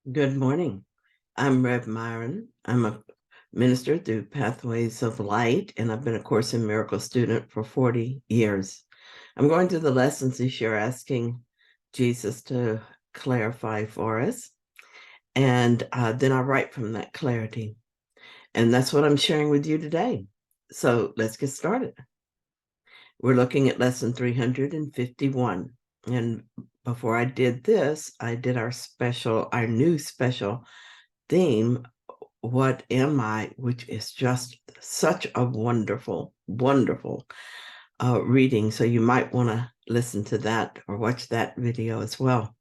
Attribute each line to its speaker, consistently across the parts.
Speaker 1: Good morning. I'm Rev Myron. I'm a minister through Pathways of Light, and I've been a Course in Miracles student for 40 years. I'm going through the lessons this year asking Jesus to clarify for us, and then I write from that clarity. And that's what I'm sharing with you today. So let's get started. We're looking at lesson 351. And before I did this, I did our new special theme, What Am I? Which is just such a wonderful, wonderful reading. So you might want to listen to that or watch that video as well.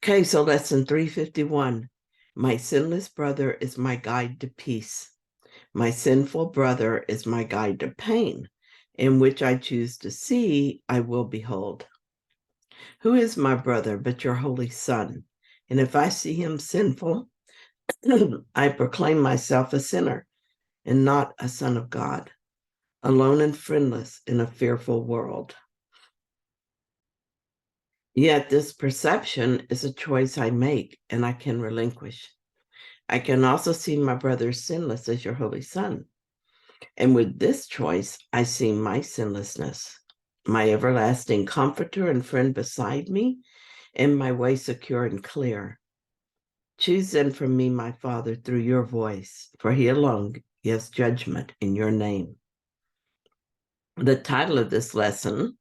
Speaker 1: Okay, so lesson 351. My sinless brother is my guide to peace. My sinful brother is my guide to pain, in which I choose to see, I will behold. Who is my brother but your holy son? And if I see him sinful, I proclaim myself a sinner and not a son of God, alone and friendless in a fearful world. Yet this perception is a choice I make and I can relinquish. I can also see my brother sinless as your holy son. And with this choice, I see my sinlessness, my everlasting comforter and friend beside me, and my way secure and clear. Choose then from me, my Father, through your voice, for he alone gives judgment in your name. The title of this lesson,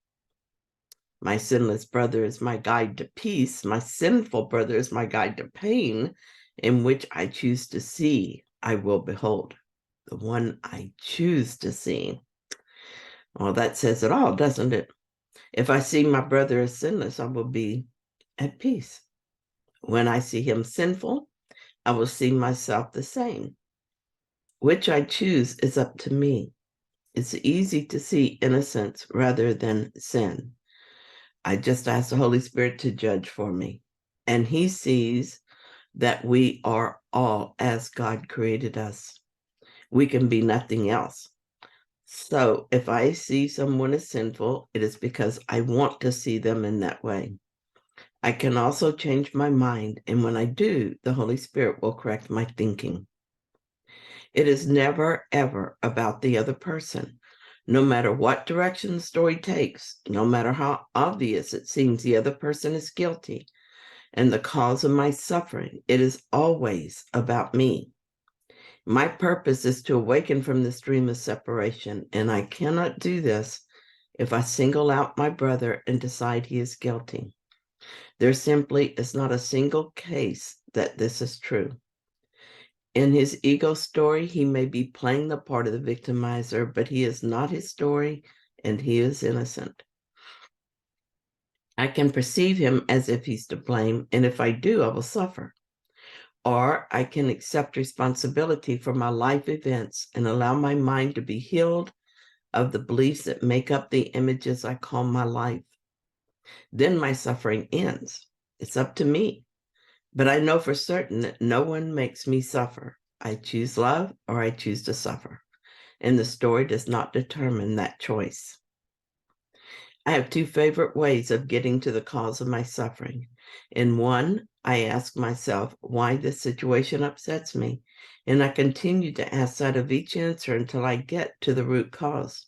Speaker 1: My Sinless Brother is My Guide to Peace, My Sinful Brother is My Guide to Pain, in which I choose to see, I will behold. The one I choose to see. Well, that says it all, doesn't it? If I see my brother as sinless, I will be at peace. When I see him sinful, I will see myself the same. Which I choose is up to me. It's easy to see innocence rather than sin. I just ask the Holy Spirit to judge for me. And he sees that we are all as God created us. We can be nothing else. So if I see someone as sinful, it is because I want to see them in that way. I can also change my mind. And when I do, the Holy Spirit will correct my thinking. It is never, ever about the other person. No matter what direction the story takes, no matter how obvious it seems the other person is guilty and the cause of my suffering, it is always about me. My purpose is to awaken from this dream of separation, and I cannot do this if I single out my brother and decide he is guilty. There simply is not a single case that this is true. In his ego story, he may be playing the part of the victimizer, but he is not his story, and he is innocent. I can perceive him as if he's to blame, and if I do, I will suffer. Or I can accept responsibility for my life events and allow my mind to be healed of the beliefs that make up the images I call my life. Then my suffering ends. It's up to me. But I know for certain that no one makes me suffer. I choose love or I choose to suffer. And the story does not determine that choice. I have two favorite ways of getting to the cause of my suffering. In one, I ask myself why this situation upsets me, and I continue to ask that of each answer until I get to the root cause.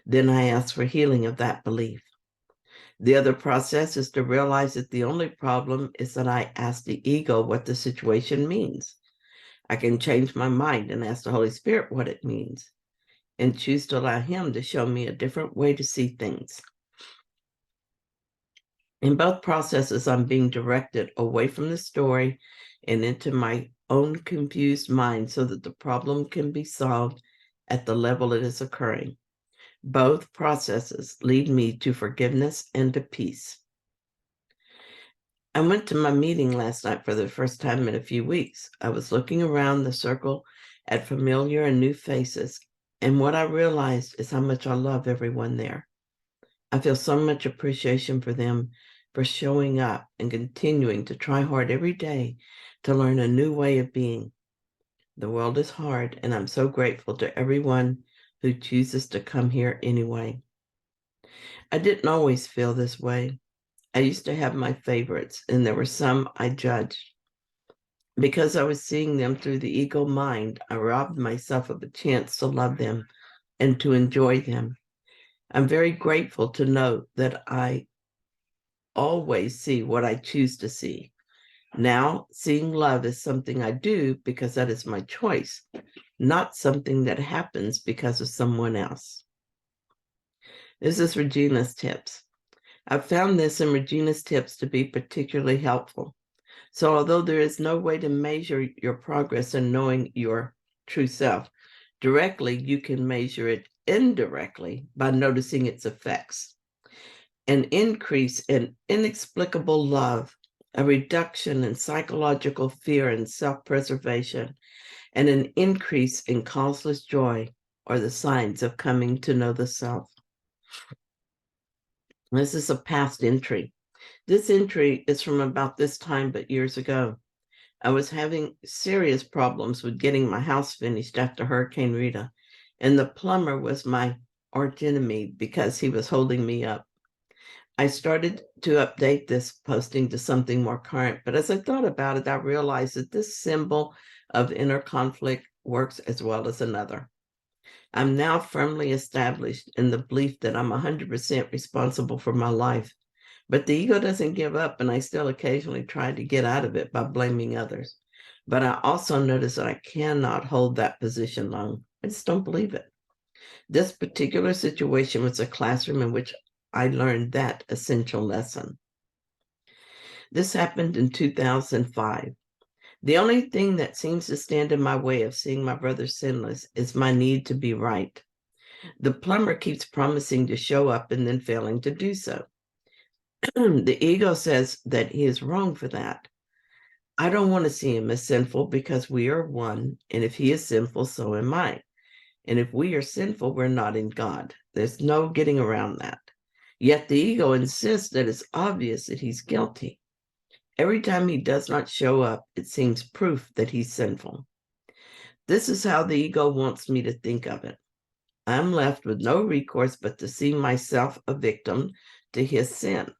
Speaker 1: Then I ask for healing of that belief. The other process is to realize that the only problem is that I ask the ego what the situation means. I can change my mind and ask the Holy Spirit what it means and choose to allow him to show me a different way to see things. In both processes, I'm being directed away from the story and into my own confused mind so that the problem can be solved at the level it is occurring. Both processes lead me to forgiveness and to peace. I went to my meeting last night for the first time in a few weeks. I was looking around the circle at familiar and new faces, and what I realized is how much I love everyone there. I feel so much appreciation for them for showing up and continuing to try hard every day to learn a new way of being. The world is hard, and I'm so grateful to everyone who chooses to come here anyway. I didn't always feel this way. I used to have my favorites, and there were some I judged. Because I was seeing them through the ego mind, I robbed myself of a chance to love them and to enjoy them. I'm very grateful to know that I always see what I choose to see. Now, seeing love is something I do because that is my choice, not something that happens because of someone else. This is Regina's tips. I've found this in Regina's tips to be particularly helpful. So although there is no way to measure your progress in knowing your true self directly, you can measure it indirectly by noticing its effects. An increase in inexplicable love, a reduction in psychological fear and self-preservation, and an increase in causeless joy are the signs of coming to know the self. This is a past entry. This entry is from about this time, but years ago. I was having serious problems with getting my house finished after Hurricane Rita, and the plumber was my arch enemy because he was holding me up. I started to update this posting to something more current, but as I thought about it, I realized that this symbol of inner conflict works as well as another. I'm now firmly established in the belief that I'm 100% responsible for my life, but the ego doesn't give up, and I still occasionally try to get out of it by blaming others. But I also notice that I cannot hold that position long. I just don't believe it. This particular situation was a classroom in which I learned that essential lesson. This happened in 2005. The only thing that seems to stand in my way of seeing my brother sinless is my need to be right. The plumber keeps promising to show up and then failing to do so. The ego says that he is wrong for that. I don't want to see him as sinful because we are one, and if he is sinful, so am I. And if we are sinful, we're not in God. There's no getting around that. Yet the ego insists that it's obvious that he's guilty. Every time he does not show up, it seems proof that he's sinful. This is how the ego wants me to think of it. I'm left with no recourse but to see myself a victim to his sin.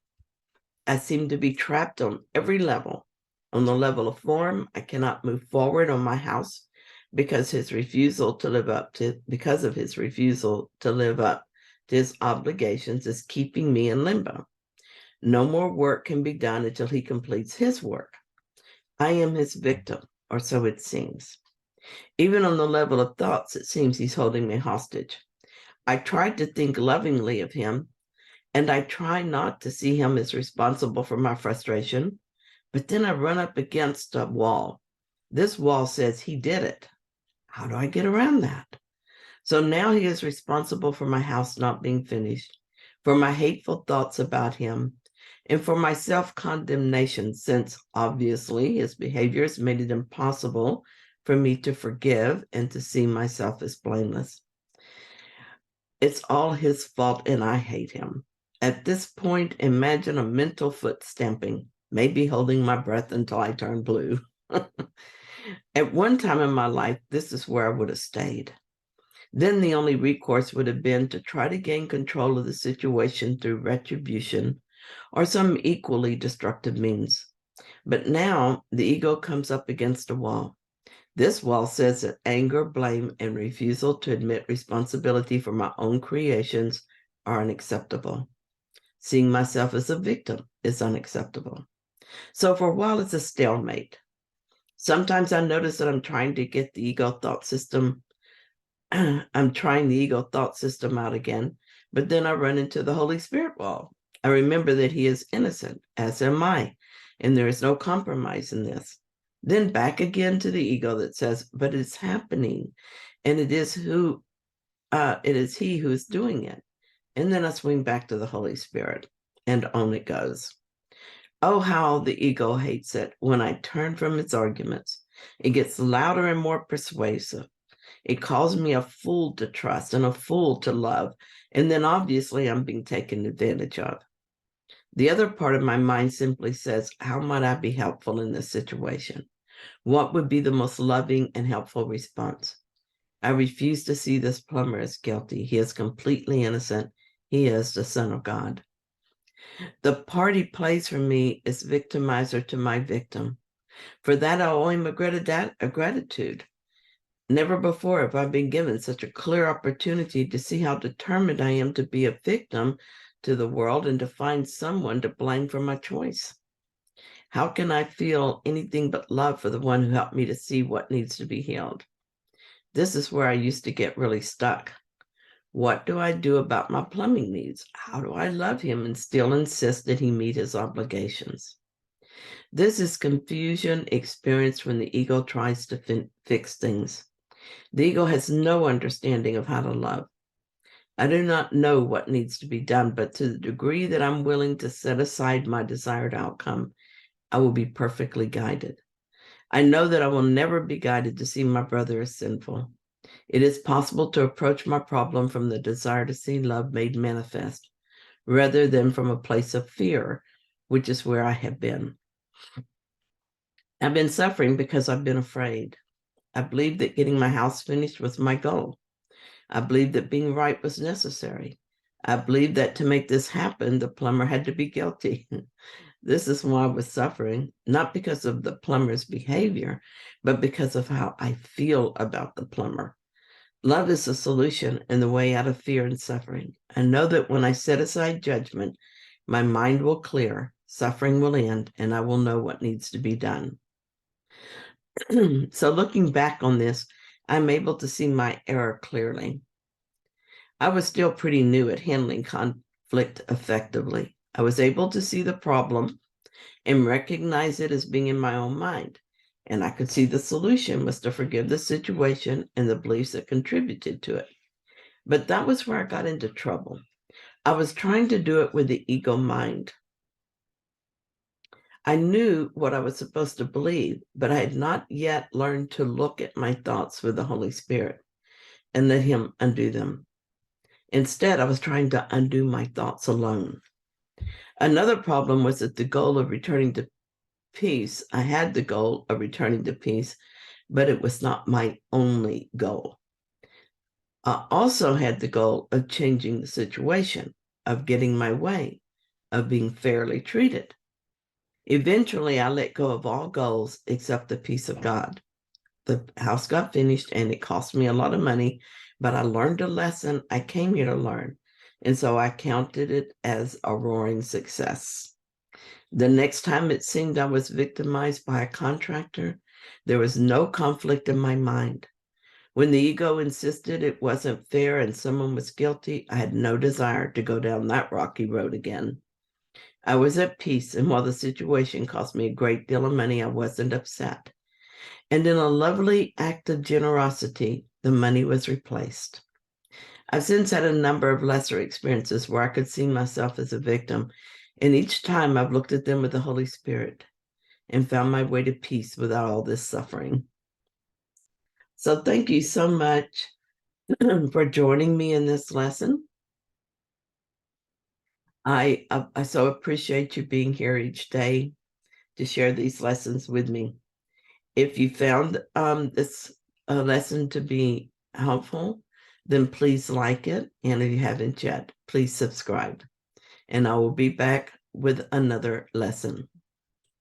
Speaker 1: I seem to be trapped on every level. On the level of form, I cannot move forward on my house because of his refusal to live up to his obligations is keeping me in limbo. No more work can be done until he completes his work. I am his victim, or so it seems. Even on the level of thoughts, it seems he's holding me hostage. I tried to think lovingly of him, and I try not to see him as responsible for my frustration, but then I run up against a wall. This wall says he did it. How do I get around that? So now he is responsible for my house not being finished, for my hateful thoughts about him, and for my self-condemnation, since obviously his behavior has made it impossible for me to forgive and to see myself as blameless. It's all his fault and I hate him. At this point, imagine a mental foot stamping, maybe holding my breath until I turn blue. At one time in my life, this is where I would have stayed. Then the only recourse would have been to try to gain control of the situation through retribution or some equally destructive means. But now the ego comes up against a wall. This wall says that anger, blame, and refusal to admit responsibility for my own creations are unacceptable. Seeing myself as a victim is unacceptable. So for a while, it's a stalemate. Sometimes I notice that I'm trying to get the ego thought system I'm trying the ego thought system out again, but then I run into the Holy Spirit wall. I remember that he is innocent, as am I, and there is no compromise in this. Then back again to the ego that says, but it's happening, and it is he who is doing it. And then I swing back to the Holy Spirit, and on it goes. Oh, how the ego hates it when I turn from its arguments. It gets louder and more persuasive. It calls me a fool to trust and a fool to love. And then obviously I'm being taken advantage of. The other part of my mind simply says, how might I be helpful in this situation? What would be the most loving and helpful response? I refuse to see this plumber as guilty. He is completely innocent. He is the Son of God. The part he plays for me is victimizer to my victim. For that, I owe him a gratitude. Never before have I been given such a clear opportunity to see how determined I am to be a victim to the world and to find someone to blame for my choice. How can I feel anything but love for the one who helped me to see what needs to be healed? This is where I used to get really stuck. What do I do about my plumbing needs? How do I love him and still insist that he meet his obligations? This is confusion experienced when the ego tries to fix things. The ego has no understanding of how to love. I do not know what needs to be done, but to the degree that I'm willing to set aside my desired outcome, I will be perfectly guided. I know that I will never be guided to see my brother as sinful. It is possible to approach my problem from the desire to see love made manifest, rather than from a place of fear, which is where I have been. I've been suffering because I've been afraid. I believed that getting my house finished was my goal. I believed that being right was necessary. I believed that to make this happen, the plumber had to be guilty. This is why I was suffering, not because of the plumber's behavior, but because of how I feel about the plumber. Love is the solution and the way out of fear and suffering. I know that when I set aside judgment, my mind will clear, suffering will end, and I will know what needs to be done. So looking back on this, I'm able to see my error clearly. I was still pretty new at handling conflict effectively. I was able to see the problem and recognize it as being in my own mind. And I could see the solution was to forgive the situation and the beliefs that contributed to it. But that was where I got into trouble. I was trying to do it with the ego mind. I knew what I was supposed to believe, but I had not yet learned to look at my thoughts with the Holy Spirit and let him undo them. Instead, I was trying to undo my thoughts alone. Another problem was that the goal of returning to peace, I had the goal of returning to peace, but it was not my only goal. I also had the goal of changing the situation, of getting my way, of being fairly treated. Eventually, I let go of all goals except the peace of God. The house got finished and it cost me a lot of money, but I learned a lesson I came here to learn. And so I counted it as a roaring success. The next time it seemed I was victimized by a contractor, there was no conflict in my mind. When the ego insisted it wasn't fair and someone was guilty, I had no desire to go down that rocky road again. I was at peace, and while the situation cost me a great deal of money, I wasn't upset. And in a lovely act of generosity, the money was replaced. I've since had a number of lesser experiences where I could see myself as a victim, and each time I've looked at them with the Holy Spirit and found my way to peace without all this suffering. So thank you so much for joining me in this lesson. I so appreciate you being here each day to share these lessons with me. If you found this lesson to be helpful, then please like it. And if you haven't yet, please subscribe. And I will be back with another lesson.